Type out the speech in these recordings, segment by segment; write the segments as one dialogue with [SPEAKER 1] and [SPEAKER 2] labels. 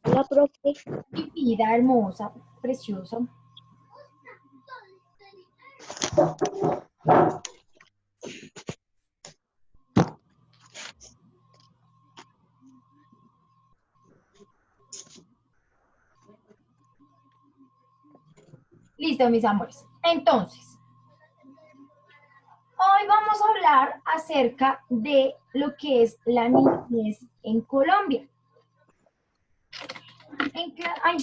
[SPEAKER 1] Hola, profe.
[SPEAKER 2] Mi vida hermosa, preciosa. Listo, mis amores. Entonces, hoy vamos a hablar acerca de lo que es la niñez en Colombia. Ay,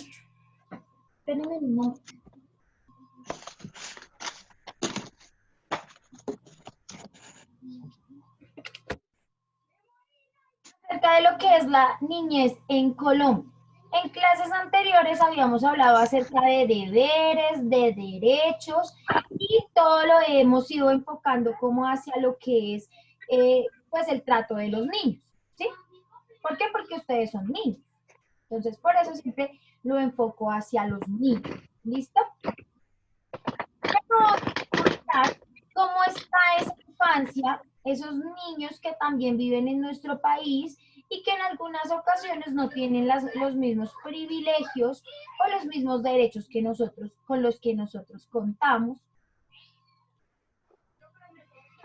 [SPEAKER 2] espérenme un momento. Acerca de lo que es la niñez en Colombia. En clases anteriores habíamos hablado acerca de deberes, de derechos y todo lo hemos ido enfocando como hacia lo que es pues el trato de los niños, ¿sí? ¿Por qué? Porque ustedes son niños. Entonces, por eso siempre lo enfoco hacia los niños. ¿Listo? ¿Cómo está esa infancia, esos niños que también viven en nuestro país y que en algunas ocasiones no tienen los mismos privilegios o los mismos derechos que nosotros, con los que nosotros contamos,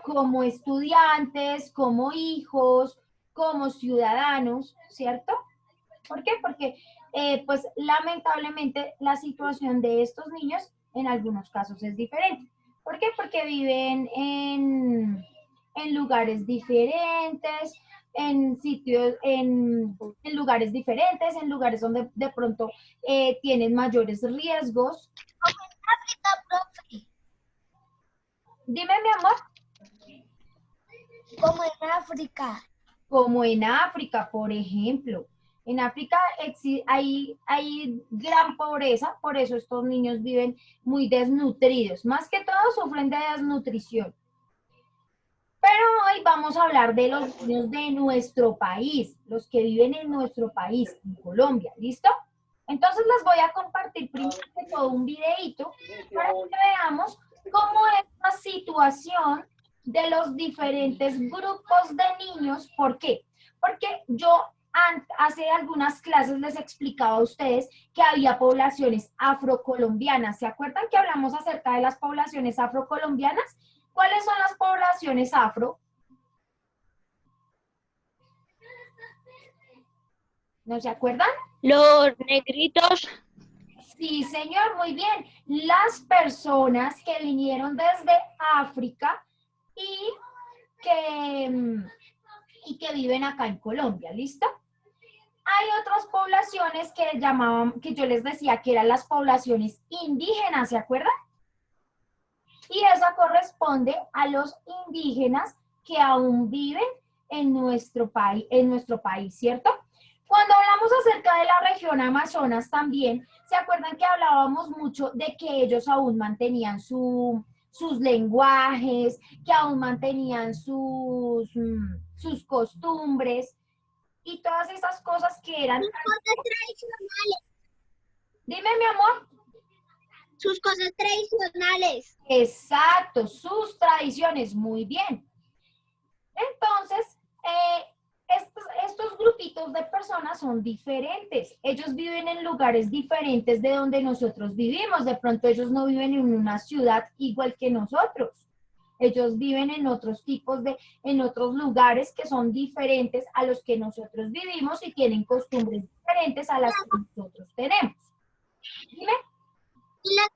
[SPEAKER 2] como estudiantes, como hijos, como ciudadanos, ¿cierto? ¿Por qué? Porque pues lamentablemente la situación de estos niños en algunos casos es diferente. ¿Por qué? Porque viven en lugares diferentes, en sitios, en lugares diferentes, en lugares donde de pronto tienen mayores riesgos. Dime, mi amor.
[SPEAKER 1] Como en África.
[SPEAKER 2] Como en África, por ejemplo. En África hay gran pobreza, por eso estos niños viven muy desnutridos. Más que todo sufren de desnutrición. Pero hoy vamos a hablar de los niños de nuestro país, los que viven en nuestro país, en Colombia. ¿Listo? Entonces les voy a compartir primero que todo un videito para que veamos cómo es la situación de los diferentes grupos de niños. ¿Por qué? Porque yo hace algunas clases les explicaba a ustedes que había poblaciones afrocolombianas. ¿Se acuerdan que hablamos acerca de las poblaciones afrocolombianas? ¿Cuáles son las poblaciones afro? ¿No se acuerdan?
[SPEAKER 1] Los negritos.
[SPEAKER 2] Sí, señor, muy bien. Las personas que vinieron desde África y que viven acá en Colombia, ¿listo? Hay otras poblaciones que llamaban, que yo les decía que eran las poblaciones indígenas, ¿se acuerdan? Y esa corresponde a los indígenas que aún viven en nuestro país, ¿cierto? Cuando hablamos acerca de la región Amazonas también, ¿se acuerdan que hablábamos mucho de que ellos aún mantenían sus lenguajes, que aún mantenían sus costumbres y todas esas cosas que eran...
[SPEAKER 1] Sus cosas tradicionales.
[SPEAKER 2] Dime, mi amor.
[SPEAKER 1] Sus cosas tradicionales.
[SPEAKER 2] Exacto, sus tradiciones, muy bien. Entonces, estos grupitos de personas son diferentes. Ellos viven en lugares diferentes de donde nosotros vivimos. De pronto ellos no viven en una ciudad igual que nosotros. Ellos viven en otros en otros lugares que son diferentes a los que nosotros vivimos y tienen costumbres diferentes a las que nosotros tenemos. ¿Dime?
[SPEAKER 1] Y las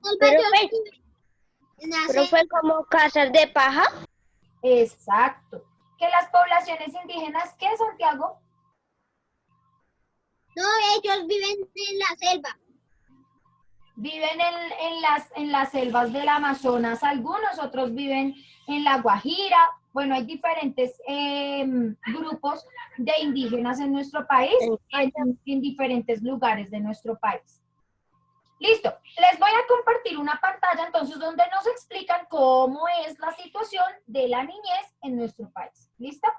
[SPEAKER 1] pero fue como casas de paja.
[SPEAKER 2] Exacto. Que las poblaciones indígenas, ¿qué, Santiago?
[SPEAKER 1] No, ellos viven en la selva.
[SPEAKER 2] Viven en las selvas del Amazonas, algunos otros viven en la Guajira. Bueno, hay diferentes grupos de indígenas en nuestro país, en diferentes lugares de nuestro país. Listo, les voy a compartir una pantalla entonces donde nos explican cómo es la situación de la niñez en nuestro país. ¿Listo?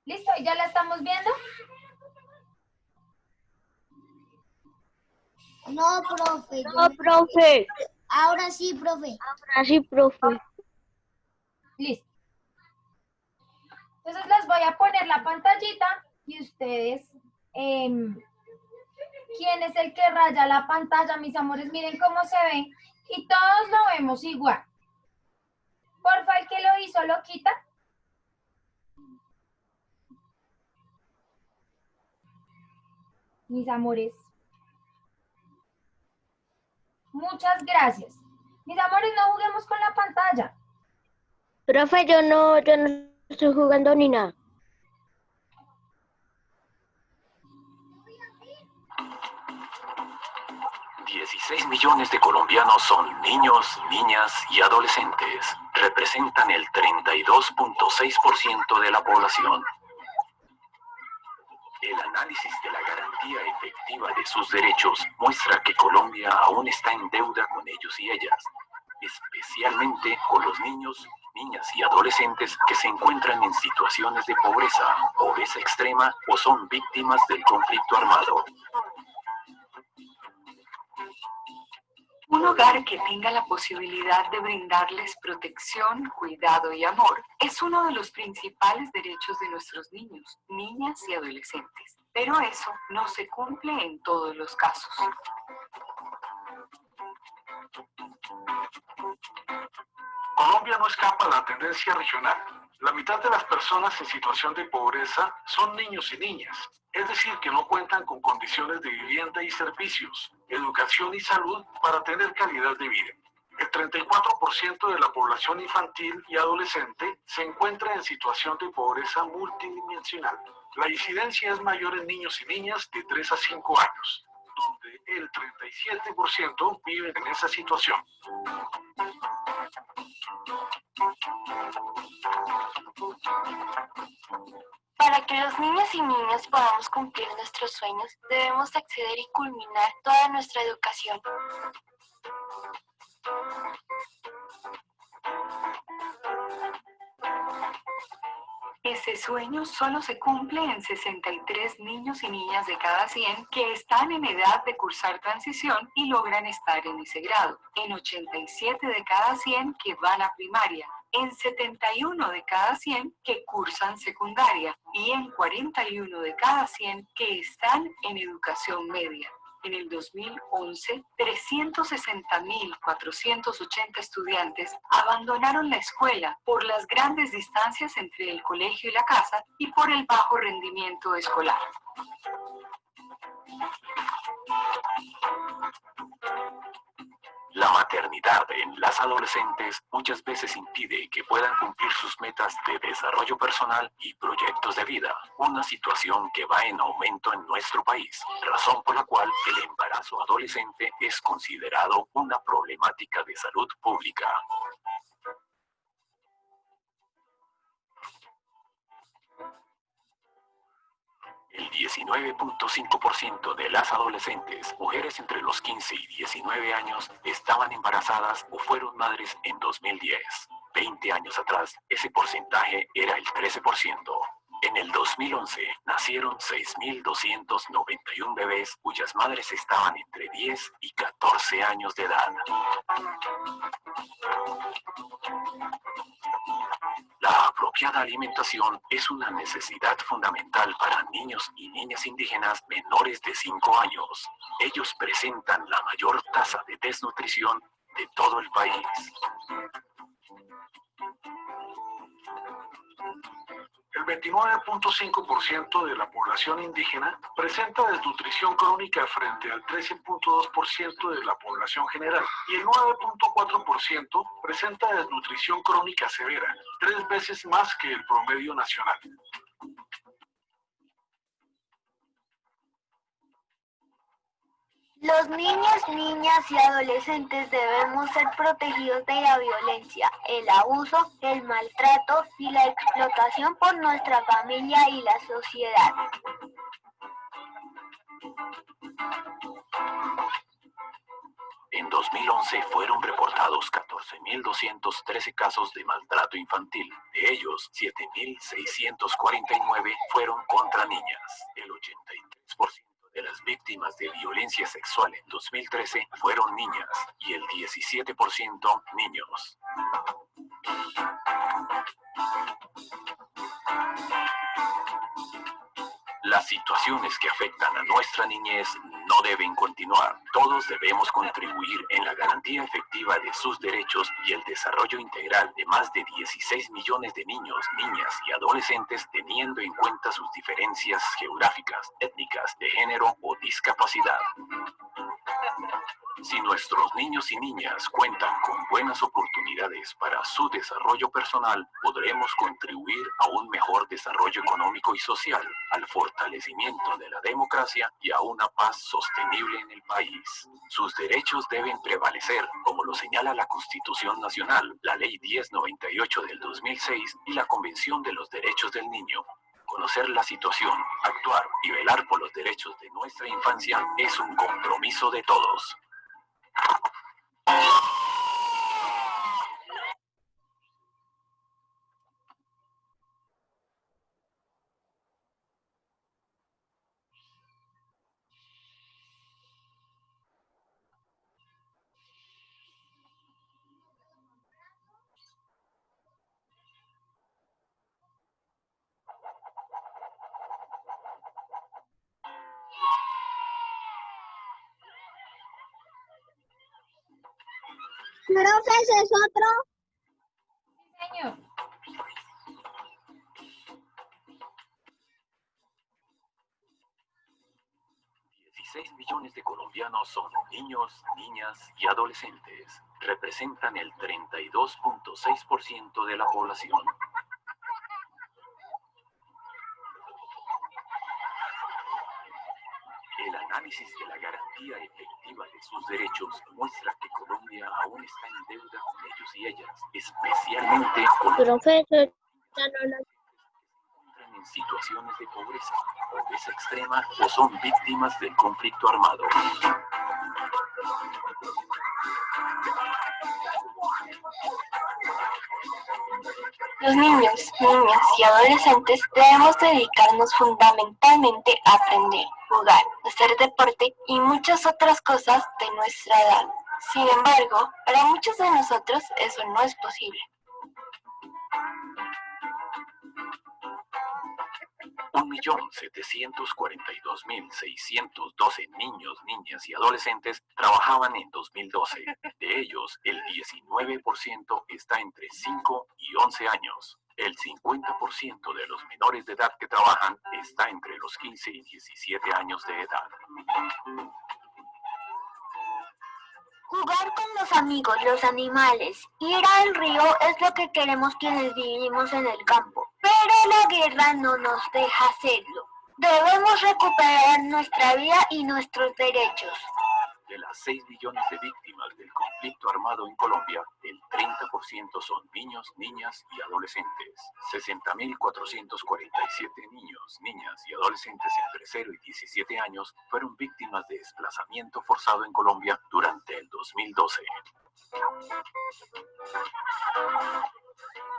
[SPEAKER 2] ¿Listo? ¿Ya la estamos viendo?
[SPEAKER 1] No, profe.
[SPEAKER 3] No, profe.
[SPEAKER 1] Ahora sí, profe.
[SPEAKER 3] Ahora sí, profe.
[SPEAKER 2] Listo. Entonces les voy a poner la pantallita y ustedes, ¿quién es el que raya la pantalla? Mis amores, miren cómo se ve. Y todos lo vemos igual. Porfa, el que lo hizo lo quita. Mis amores. Muchas gracias. Mis amores, no juguemos con la pantalla.
[SPEAKER 3] Profe, yo no estoy jugando ni nada.
[SPEAKER 4] $16 millones de colombianos son niños, niñas y adolescentes. Representan el 32.6% de la población. El análisis de la garantía efectiva de sus derechos muestra que Colombia aún está en deuda con ellos y ellas, especialmente con los niños, niñas y adolescentes que se encuentran en situaciones de pobreza extrema o son víctimas del conflicto armado.
[SPEAKER 5] Un hogar que tenga la posibilidad de brindarles protección, cuidado y amor es uno de los principales derechos de nuestros niños, niñas y adolescentes. Pero eso no se cumple en todos los casos.
[SPEAKER 6] Colombia no escapa a la tendencia regional. La mitad de las personas en situación de pobreza son niños y niñas, es decir, que no cuentan con condiciones de vivienda y servicios, educación y salud para tener calidad de vida. El 34% de la población infantil y adolescente se encuentra en situación de pobreza multidimensional. La incidencia es mayor en niños y niñas de 3 a 5 años, donde el 37% vive en esa situación.
[SPEAKER 7] Para que los niños y niñas podamos cumplir nuestros sueños, debemos acceder y culminar toda nuestra educación.
[SPEAKER 5] Ese sueño solo se cumple en 63 niños y niñas de cada 100 que están en edad de cursar transición y logran estar en ese grado, en 87 de cada 100 que van a primaria, en 71 de cada 100 que cursan secundaria y en 41 de cada 100 que están en educación media. En el 2011, 360.480 estudiantes abandonaron la escuela por las grandes distancias entre el colegio y la casa y por el bajo rendimiento escolar.
[SPEAKER 4] La maternidad en las adolescentes muchas veces impide que puedan cumplir sus metas de desarrollo personal y proyectos de vida, una situación que va en aumento en nuestro país, razón por la cual el embarazo adolescente es considerado una problemática de salud pública. El 19.5% de las adolescentes, mujeres entre los 15 y 19 años, estaban embarazadas o fueron madres en 2010. 20 años atrás, ese porcentaje era el 13%. En el 2011, nacieron 6.291 bebés cuyas madres estaban entre 10 y 14 años de edad. La apropiada alimentación es una necesidad fundamental para niños y niñas indígenas menores de 5 años. Ellos presentan la mayor tasa de desnutrición de todo el país.
[SPEAKER 6] El 29.5% de la población indígena presenta desnutrición crónica frente al 13.2% de la población general y el 9.4% presenta desnutrición crónica severa, 3 veces más que el promedio nacional.
[SPEAKER 7] Los niños, niñas y adolescentes debemos ser protegidos de la violencia, el abuso, el maltrato y la explotación por nuestra familia y la sociedad.
[SPEAKER 4] En En 2011 fueron reportados 14.213 casos de maltrato infantil. De ellos, 7.649 fueron contra niñas. El 83% de las víctimas de violencia sexual en 2013 fueron niñas y el 17% niños. Las situaciones que afectan a nuestra niñez no deben continuar. Todos debemos contribuir en la garantía efectiva de sus derechos y el desarrollo integral de más de 16 millones de niños, niñas y adolescentes, teniendo en cuenta sus diferencias geográficas, étnicas, de género o discapacidad. Si nuestros niños y niñas cuentan con buenas oportunidades para su desarrollo personal, podremos contribuir a un mejor desarrollo económico y social, al fortalecimiento de la democracia y a una paz sostenible en el país. Sus derechos deben prevalecer, como lo señala la Constitución Nacional, la Ley 1098 del 2006 y la Convención de los Derechos del Niño. Conocer la situación, actuar y velar por los derechos de nuestra infancia es un compromiso de todos.
[SPEAKER 1] Profe, ¿ese es otro?
[SPEAKER 2] Sí, señor.
[SPEAKER 4] 16 millones de colombianos son niños, niñas y adolescentes. Representan el 32.6% de la población. El análisis de la garantía efectiva de sus derechos muestra que Colombia aún está en deuda con ellos y ellas, especialmente con los
[SPEAKER 3] Profesor, ya no la...
[SPEAKER 4] que se encuentran en situaciones de pobreza extrema o son víctimas del conflicto armado.
[SPEAKER 7] Los niños, niñas y adolescentes debemos dedicarnos fundamentalmente a aprender, jugar, hacer deporte y muchas otras cosas de nuestra edad. Sin embargo, para muchos de nosotros eso no es posible.
[SPEAKER 4] 1.742.612 niños, niñas y adolescentes trabajaban en 2012. De ellos, el 19% está entre 5 y 11 años. El 50% de los menores de edad que trabajan está entre los 15 y 17 años de edad.
[SPEAKER 7] Jugar con los amigos, los animales, ir al río es lo que queremos quienes vivimos en el campo. Pero la guerra no nos deja hacerlo. Debemos recuperar nuestra vida y nuestros derechos.
[SPEAKER 4] De las 6 millones de víctimas del conflicto armado en Colombia, el 30% son niños, niñas y adolescentes. 60.447 niños, niñas y adolescentes entre 0 y 17 años fueron víctimas de desplazamiento forzado en Colombia durante el 2012.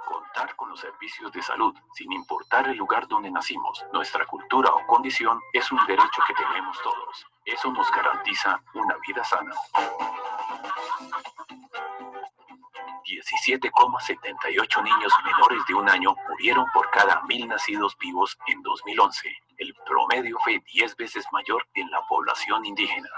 [SPEAKER 4] Contar con los servicios de salud, sin importar el lugar donde nacimos, nuestra cultura o condición, es un derecho que tenemos todos. Eso nos garantiza una vida sana. 17,78 niños menores de 1 año murieron por cada 1.000 nacidos vivos en 2011. El promedio fue 10 veces mayor en la población indígena.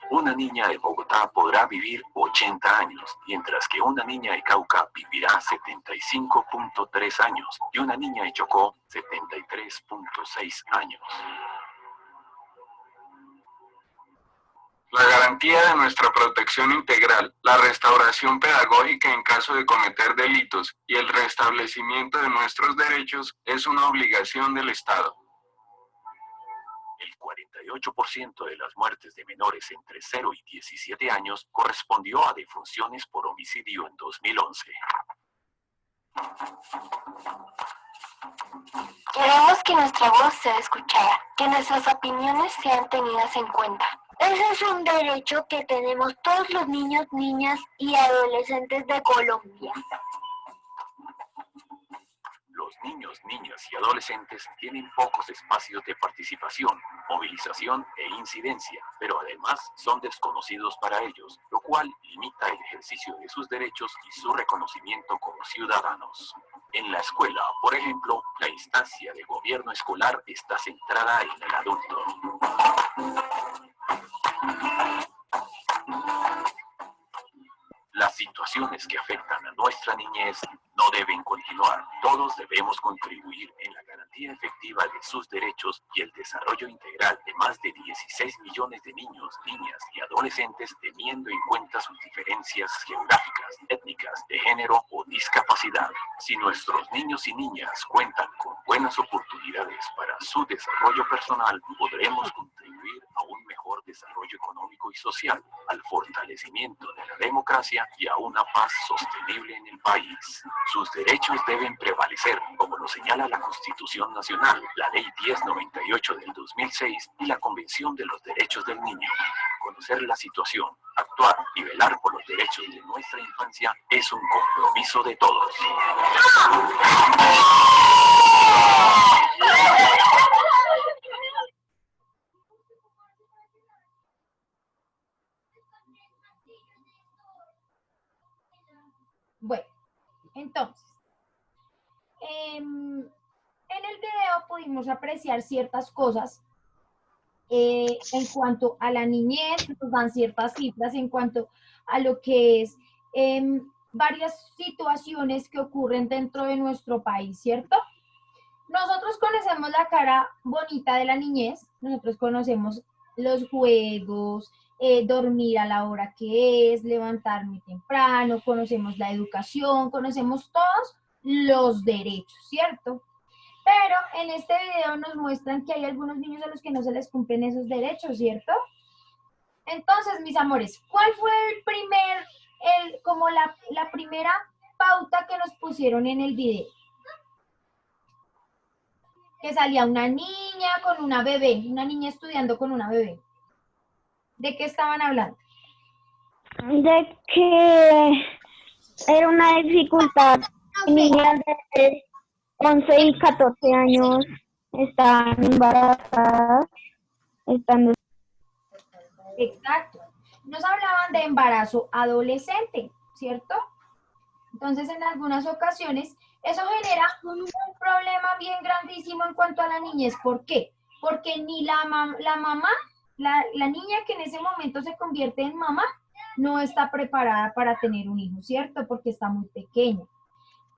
[SPEAKER 4] Una niña de Bogotá podrá vivir 80 años, mientras que una niña de Cauca vivirá 75.3 años y una niña de Chocó 73.6 años.
[SPEAKER 8] La garantía de nuestra protección integral, la restauración pedagógica en caso de cometer delitos y el restablecimiento de nuestros derechos es una obligación del Estado.
[SPEAKER 4] El 48% de las muertes de menores entre 0 y 17 años correspondió a defunciones por homicidio en 2011.
[SPEAKER 7] Queremos que nuestra voz sea escuchada, que nuestras opiniones sean tenidas en cuenta.
[SPEAKER 3] Ese es un derecho que tenemos todos los niños, niñas y adolescentes de Colombia.
[SPEAKER 4] Los niños, niñas y adolescentes tienen pocos espacios de participación, movilización e incidencia, pero además son desconocidos para ellos, lo cual limita el ejercicio de sus derechos y su reconocimiento como ciudadanos. En la escuela, por ejemplo, la instancia de gobierno escolar está centrada en el adulto. Las situaciones que afectan a nuestra niñez no deben continuar. Todos debemos contribuir en la garantía efectiva de sus derechos y el desarrollo integral de más de 16 millones de niños, niñas y adolescentes, teniendo en cuenta sus diferencias geográficas, étnicas, de género o discapacidad. Si nuestros niños y niñas cuentan con buenas oportunidades para su desarrollo personal, podremos contribuir a un mejor desarrollo económico y social, al fortalecimiento de la democracia y a una paz sostenible en el país. Sus derechos deben prevalecer, como lo señala la Constitución Nacional, la Ley 1098 del 2006 y la Convención de los Derechos del Niño. Conocer la situación, actuar y velar por los derechos de nuestra infancia es un compromiso de todos.
[SPEAKER 2] Bueno, entonces, en el video pudimos apreciar ciertas cosas en cuanto a la niñez, nos dan ciertas cifras en cuanto a lo que es varias situaciones que ocurren dentro de nuestro país, ¿cierto? Nosotros conocemos la cara bonita de la niñez, nosotros conocemos los juegos, dormir a la hora que es, levantarme temprano, conocemos la educación, conocemos todos los derechos, ¿cierto? Pero en este video nos muestran que hay algunos niños a los que no se les cumplen esos derechos, ¿cierto? Entonces, mis amores, ¿cuál fue como la primera pauta que nos pusieron en el video? Que salía una niña con una bebé, una niña estudiando con una bebé. ¿De qué estaban hablando?
[SPEAKER 3] De que era una dificultad. Niñas de 11 y 14 años están embarazadas, están...
[SPEAKER 2] Exacto. Nos hablaban de embarazo adolescente, ¿cierto? Entonces, en algunas ocasiones, eso genera un problema bien grandísimo en cuanto a la niñez. ¿Por qué? Porque ni la mamá, la niña que en ese momento se convierte en mamá, no está preparada para tener un hijo, ¿cierto? Porque está muy pequeña.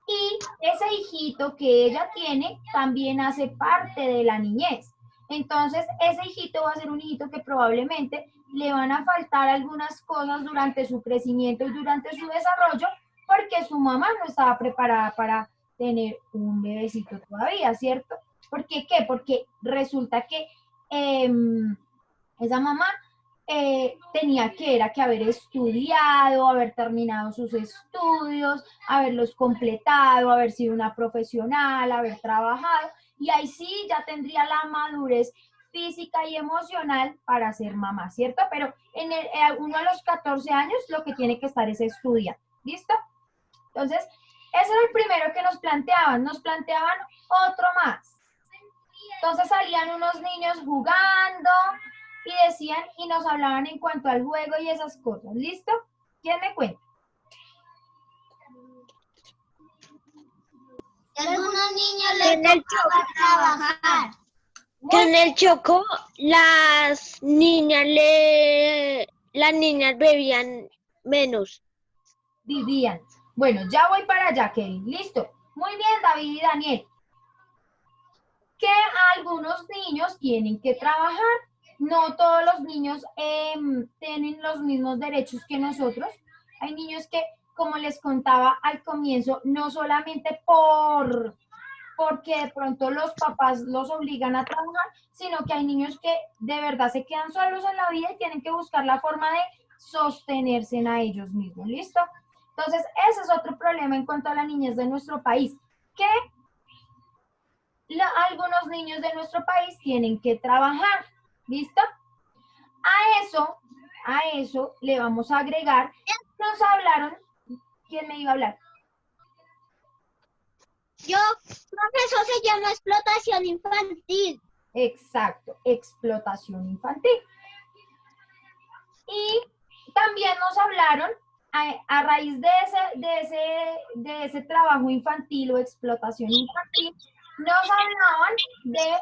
[SPEAKER 2] Y ese hijito que ella tiene también hace parte de la niñez. Entonces, ese hijito va a ser un hijito que probablemente le van a faltar algunas cosas durante su crecimiento y durante su desarrollo, porque su mamá no estaba preparada para tener un bebecito todavía, ¿cierto? ¿Por qué qué? Porque resulta que esa mamá tenía que haber estudiado, haber terminado sus estudios, haberlos completado, haber sido una profesional, haber trabajado, y ahí sí ya tendría la madurez física y emocional para ser mamá, ¿cierto? Pero uno a los 14 años lo que tiene que estar es estudiar, ¿listo? Entonces, ese era el primero que nos planteaban otro más. Entonces salían unos niños jugando y decían y nos hablaban en cuanto al juego y esas cosas, ¿listo? ¿Quién me cuenta?
[SPEAKER 1] Algunos niños les tocaba trabajar.
[SPEAKER 3] Que en el Chocó las niñas bebían menos.
[SPEAKER 2] Vivían. Bueno, ya voy para allá, Kevin. Listo. Muy bien, David y Daniel. Que algunos niños tienen que trabajar. No todos los niños tienen los mismos derechos que nosotros. Hay niños que, como les contaba al comienzo, no solamente porque de pronto los papás los obligan a trabajar, sino que hay niños que de verdad se quedan solos en la vida y tienen que buscar la forma de sostenerse a ellos mismos. ¿Listo? Entonces, ese es otro problema en cuanto a la niñez de nuestro país, que algunos niños de nuestro país tienen que trabajar. ¿Listo? A eso le vamos a agregar, nos hablaron, ¿quién me iba a hablar?
[SPEAKER 1] Yo, profesor, se llama explotación infantil.
[SPEAKER 2] Exacto, explotación infantil. Y también nos hablaron, a raíz de ese trabajo infantil o explotación infantil, nos hablaban de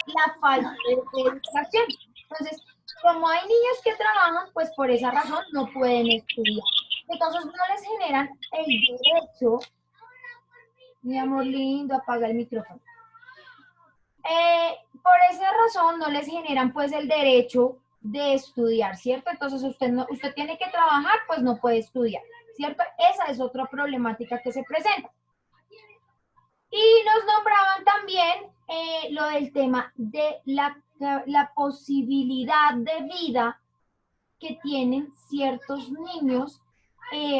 [SPEAKER 2] la falta de educación. Entonces, como hay niños que trabajan, pues por esa razón no pueden estudiar. Entonces no les generan el derecho, mi amor lindo, apaga el micrófono. Por esa razón no les generan pues el derecho de estudiar, ¿cierto? Entonces usted tiene que trabajar, pues no puede estudiar, ¿cierto? Esa es otra problemática que se presenta. Y nos nombraban también lo del tema de la posibilidad de vida que tienen ciertos niños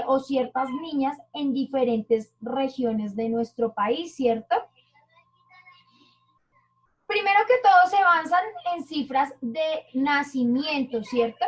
[SPEAKER 2] o ciertas niñas en diferentes regiones de nuestro país, ¿cierto? Primero que todo se basan en cifras de nacimiento, ¿cierto?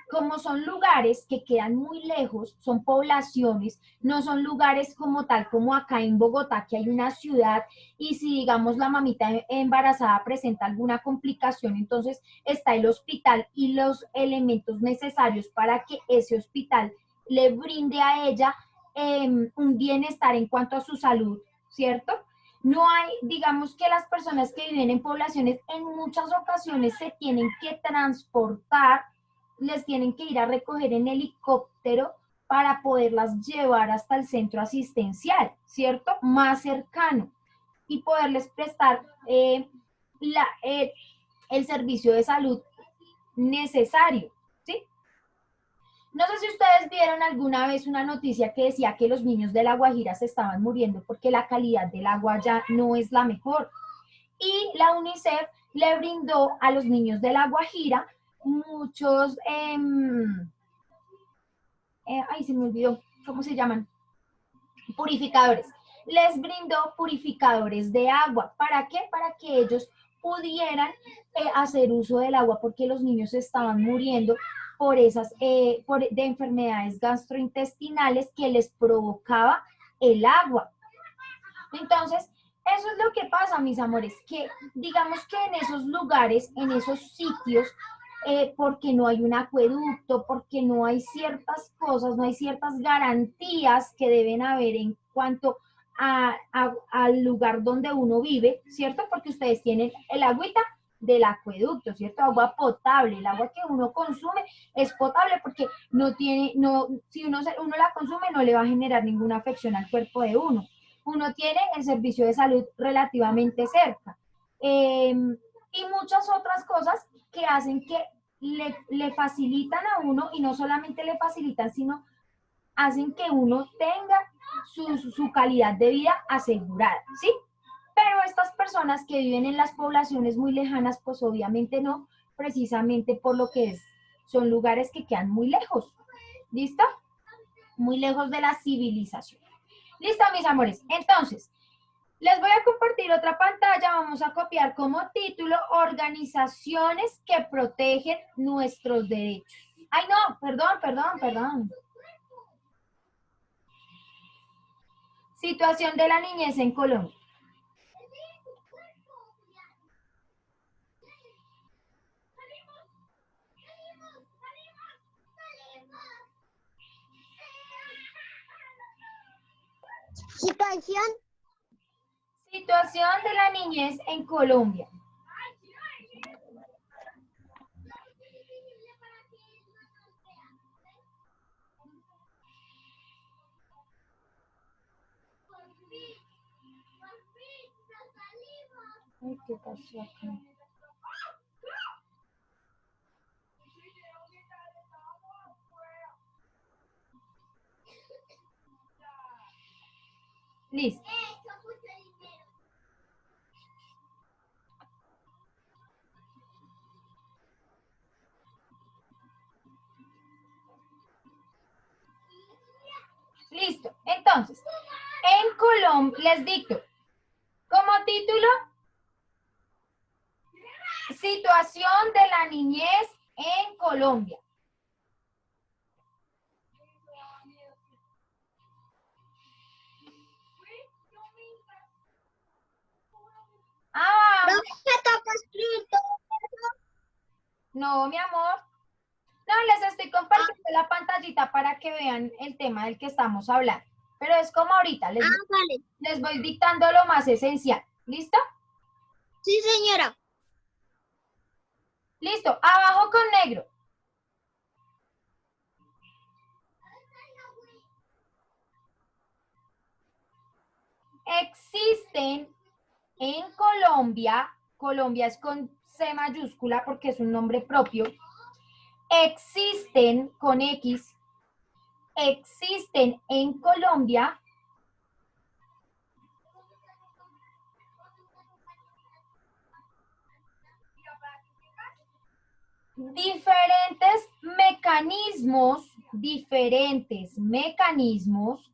[SPEAKER 2] Como son lugares que quedan muy lejos, son poblaciones, no son lugares como tal como acá en Bogotá, que hay una ciudad y si digamos la mamita embarazada presenta alguna complicación, entonces está el hospital y los elementos necesarios para que ese hospital le brinde a ella un bienestar en cuanto a su salud, ¿cierto? No hay, digamos que las personas que viven en poblaciones en muchas ocasiones se tienen que transportar, les tienen que ir a recoger en helicóptero para poderlas llevar hasta el centro asistencial, ¿cierto? Más cercano y poderles prestar el servicio de salud necesario, ¿sí? No sé si ustedes vieron alguna vez una noticia que decía que los niños de La Guajira se estaban muriendo porque la calidad del agua ya no es la mejor. Y la UNICEF le brindó a los niños de La Guajira muchos, ay, se me olvidó, ¿cómo se llaman? Purificadores. Les brindó purificadores de agua. ¿Para qué? Para que ellos pudieran hacer uso del agua porque los niños se estaban muriendo por esas de enfermedades gastrointestinales que les provocaba el agua. Entonces, eso es lo que pasa, mis amores, que digamos que en esos lugares, en esos sitios, porque no hay un acueducto, porque no hay ciertas cosas, no hay ciertas garantías que deben haber en cuanto al lugar donde uno vive, ¿cierto? Porque ustedes tienen el agüita del acueducto, ¿cierto? Agua potable, el agua que uno consume es potable porque si uno la consume no le va a generar ninguna afección al cuerpo de uno. Uno tiene el servicio de salud relativamente cerca. Y muchas otras cosas que hacen que le facilitan a uno, y no solamente le facilitan, sino hacen que uno tenga su calidad de vida asegurada, ¿sí? Pero estas personas que viven en las poblaciones muy lejanas, pues obviamente no, precisamente por lo que son lugares que quedan muy lejos, ¿listo? Muy lejos de la civilización. Listo, mis amores. Entonces, les voy a compartir otra pantalla. Vamos a copiar como título organizaciones que protegen nuestros derechos. Ay, no, perdón. Situación de la niñez en Colombia. Situación de la niñez en Colombia. Ay, ¿qué pasó acá? Listo. Listo. Entonces, en Colombia, les dicto, como título, Situación de la niñez en Colombia. Ah,
[SPEAKER 1] Profe, toca escribir todo eso.
[SPEAKER 2] no, mi amor. No, les estoy compartiendo la pantallita para que vean el tema del que estamos hablando. Pero es como ahorita,
[SPEAKER 1] Vale.
[SPEAKER 2] les voy dictando lo más esencial. ¿Listo?
[SPEAKER 1] Sí, señora.
[SPEAKER 2] Listo. Abajo con negro. Existen en Colombia, Colombia es con C mayúscula porque es un nombre propio, existen con X, existen en Colombia diferentes mecanismos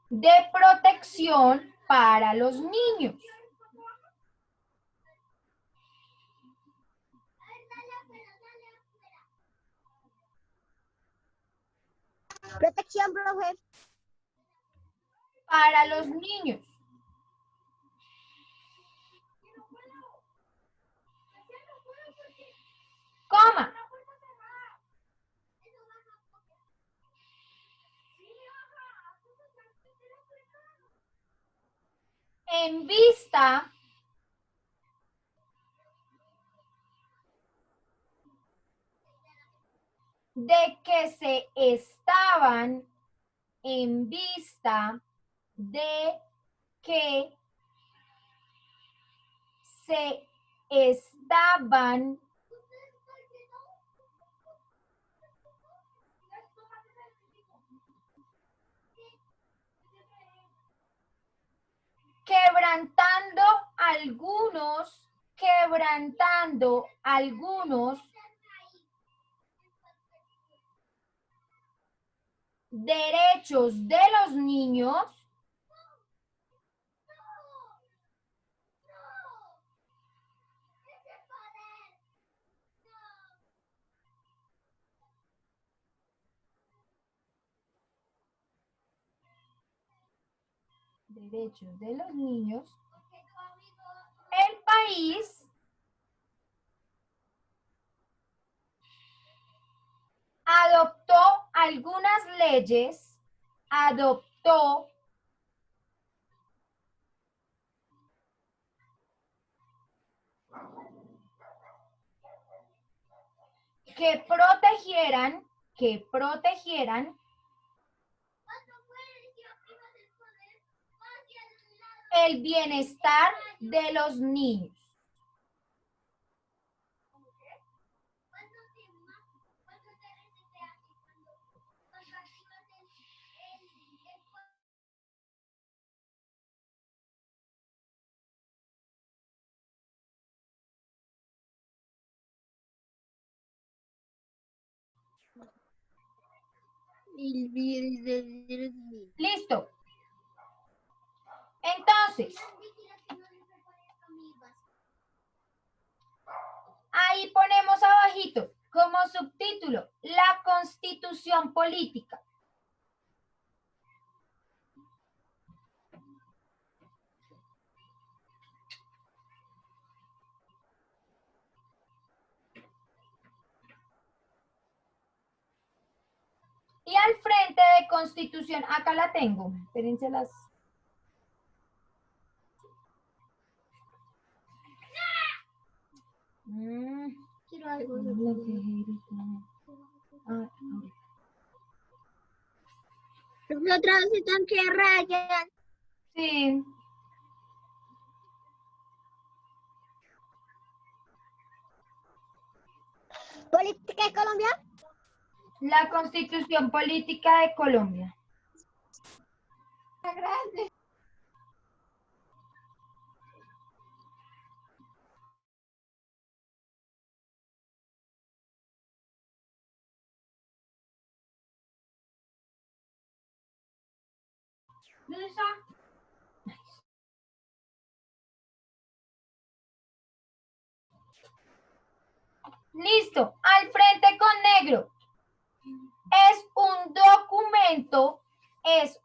[SPEAKER 2] de protección para los niños.
[SPEAKER 1] Protección, profe.
[SPEAKER 2] Para los niños. Coma. En vista de que se estaban, en vista de que se estaban quebrantando algunos derechos de los niños, el país adoptó algunas leyes, que protegieran el bienestar de los niños. Listo. Entonces, ahí ponemos abajito como subtítulo la Constitución política. Y al frente de Constitución, acá la tengo. Espérense las.
[SPEAKER 1] Quiero algo. Nosotros están que rayan.
[SPEAKER 2] Sí.
[SPEAKER 1] Política de Colombia.
[SPEAKER 2] La Constitución política de Colombia.
[SPEAKER 1] Grande.
[SPEAKER 2] Listo, al frente con negro. Es un documento, es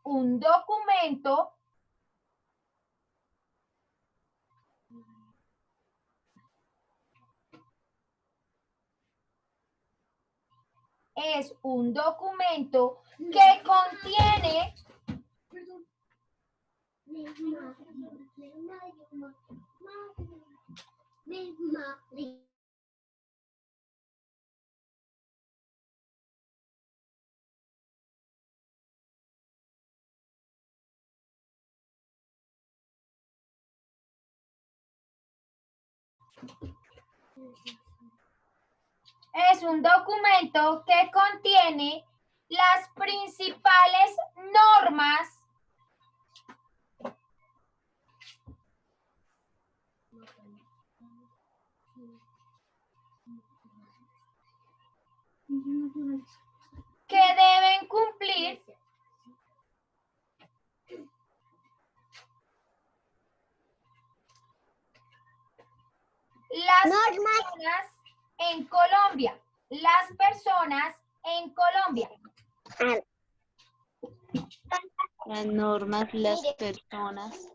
[SPEAKER 2] un documento que contiene las principales normas que deben cumplir las personas en Colombia. Las personas en Colombia.
[SPEAKER 1] Las normas, las personas.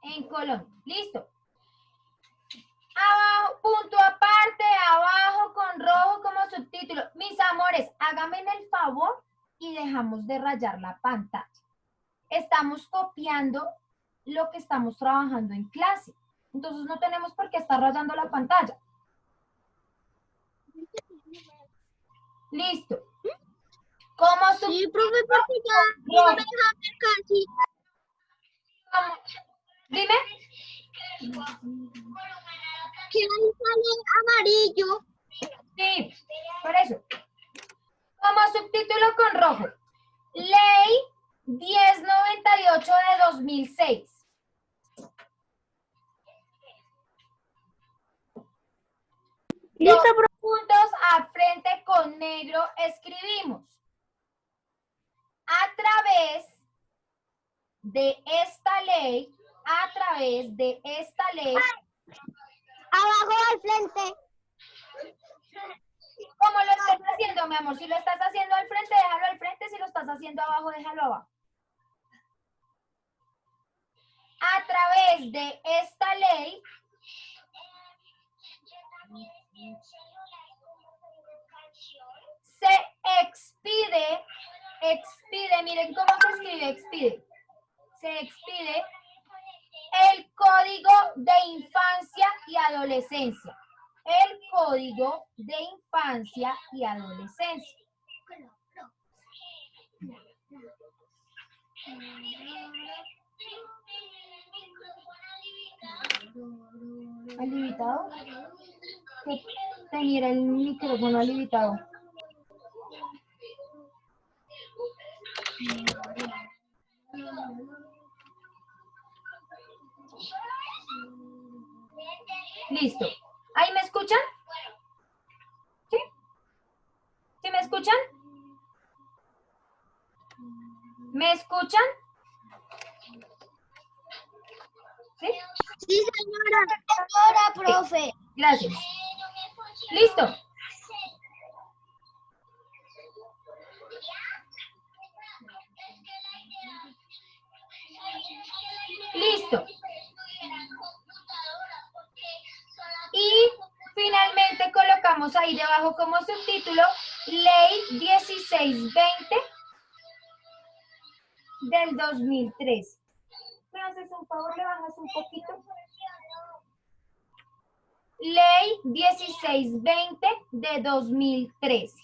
[SPEAKER 2] En Colombia. Listo. Abajo, punto aparte, abajo con rojo como subtítulo. Mis amores, háganme el favor y dejamos de rayar la pantalla. Estamos copiando lo que estamos trabajando en clase. Entonces no tenemos por qué estar rayando la pantalla. Listo. Como
[SPEAKER 1] Sí, profe, porque ya no me deja ver casi.
[SPEAKER 2] Dime.
[SPEAKER 1] Que ahí sale amarillo.
[SPEAKER 2] Sí, por eso. Como subtítulo con rojo. Ley 1098 de 2006.
[SPEAKER 1] Listo,
[SPEAKER 2] Dos puntos al frente con negro escribimos. A través de esta ley,
[SPEAKER 1] abajo al frente.
[SPEAKER 2] ¿Cómo lo estás haciendo, mi amor? Si lo estás haciendo al frente, déjalo al frente. Si lo estás haciendo abajo, déjalo abajo. A través de esta ley, se expide, miren cómo se escribe expide. Se expide el Código de Infancia y Adolescencia. El Código de Infancia y Adolescencia. ¿Aliviado? Tenía el micrófono aliviado. Listo. ¿Ahí me escuchan? ¿Sí? ¿Sí me escuchan? ¿Me escuchan? ¿Sí?
[SPEAKER 1] Sí, señora. Señora, profe.
[SPEAKER 2] Gracias. Listo. Listo. Y finalmente colocamos ahí debajo como subtítulo Ley 1620 del 2003. ¿Me haces un favor? ¿Le bajas un poquito? Ley 1620 de 2013.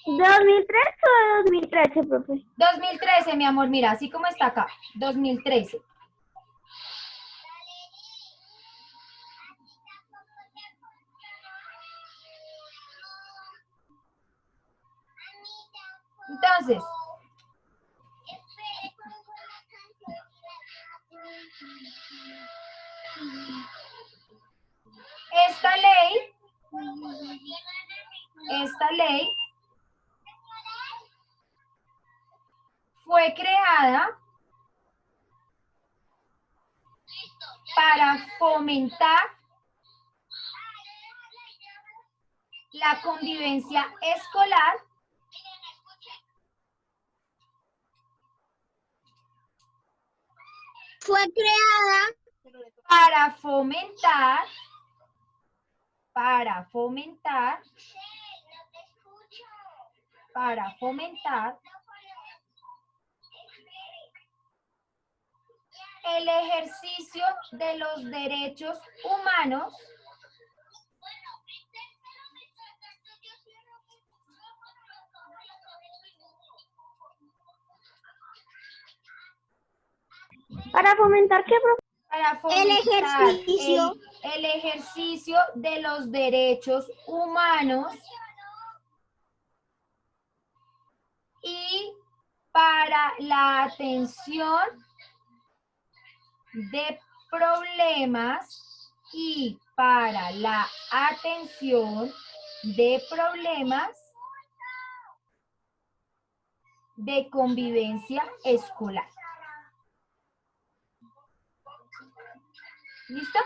[SPEAKER 1] 2003 o 2013, profe.
[SPEAKER 2] 2013, mi amor, mira, así como está acá. 2013. Entonces, Esta ley fue creada para fomentar la convivencia escolar
[SPEAKER 1] Fue creada
[SPEAKER 2] para fomentar el ejercicio de los derechos humanos
[SPEAKER 1] para fomentar qué,
[SPEAKER 2] para fomentar
[SPEAKER 1] ejercicio.
[SPEAKER 2] el ejercicio de los derechos humanos y para la atención de problemas de convivencia escolar. ¿Listo?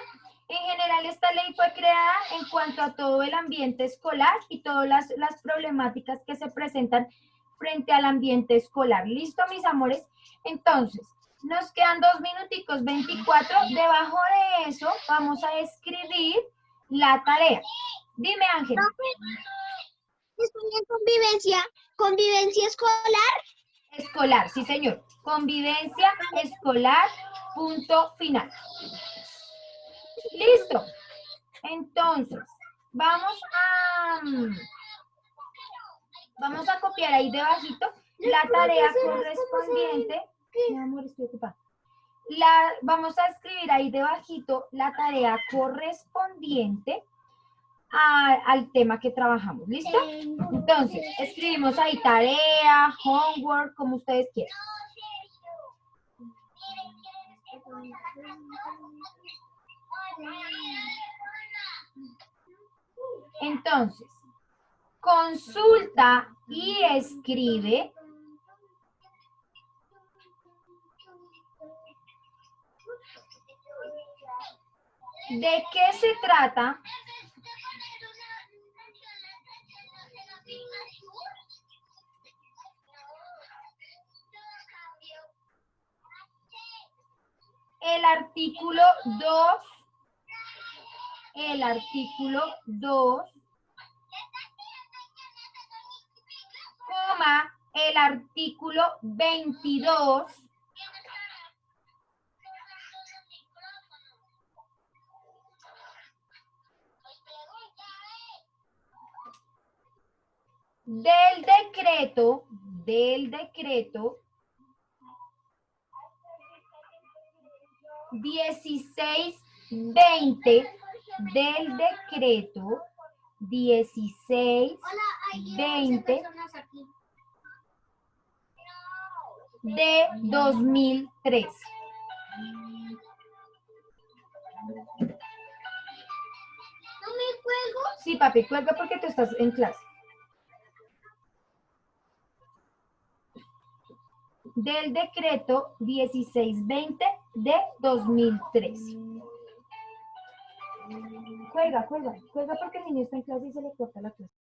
[SPEAKER 2] En general, esta ley fue creada en cuanto a todo el ambiente escolar y todas las problemáticas que se presentan frente al ambiente escolar. ¿Listo, mis amores? Entonces, nos quedan 2 minuticos 24. Debajo de eso, vamos a escribir la tarea. Dime, Ángel.
[SPEAKER 1] Estoy en convivencia escolar.
[SPEAKER 2] Escolar, sí, señor. Convivencia escolar, punto final. Listo. Entonces, vamos a copiar ahí debajito la tarea correspondiente. Mi amor, estoy ocupada. Vamos a escribir ahí debajito la tarea correspondiente al tema que trabajamos. ¿Listo? Entonces, escribimos ahí tarea, homework, como ustedes quieran. Entonces, consulta y escribe de qué se trata el artículo 2, coma, el artículo 22, del decreto 1620 de 2013.
[SPEAKER 1] ¿No me cuelgo?
[SPEAKER 2] Sí, papi, cuelga porque tú estás en clase. Del decreto 1620 de 2013. Cuelga porque el niño está en clase y se le corta la clase.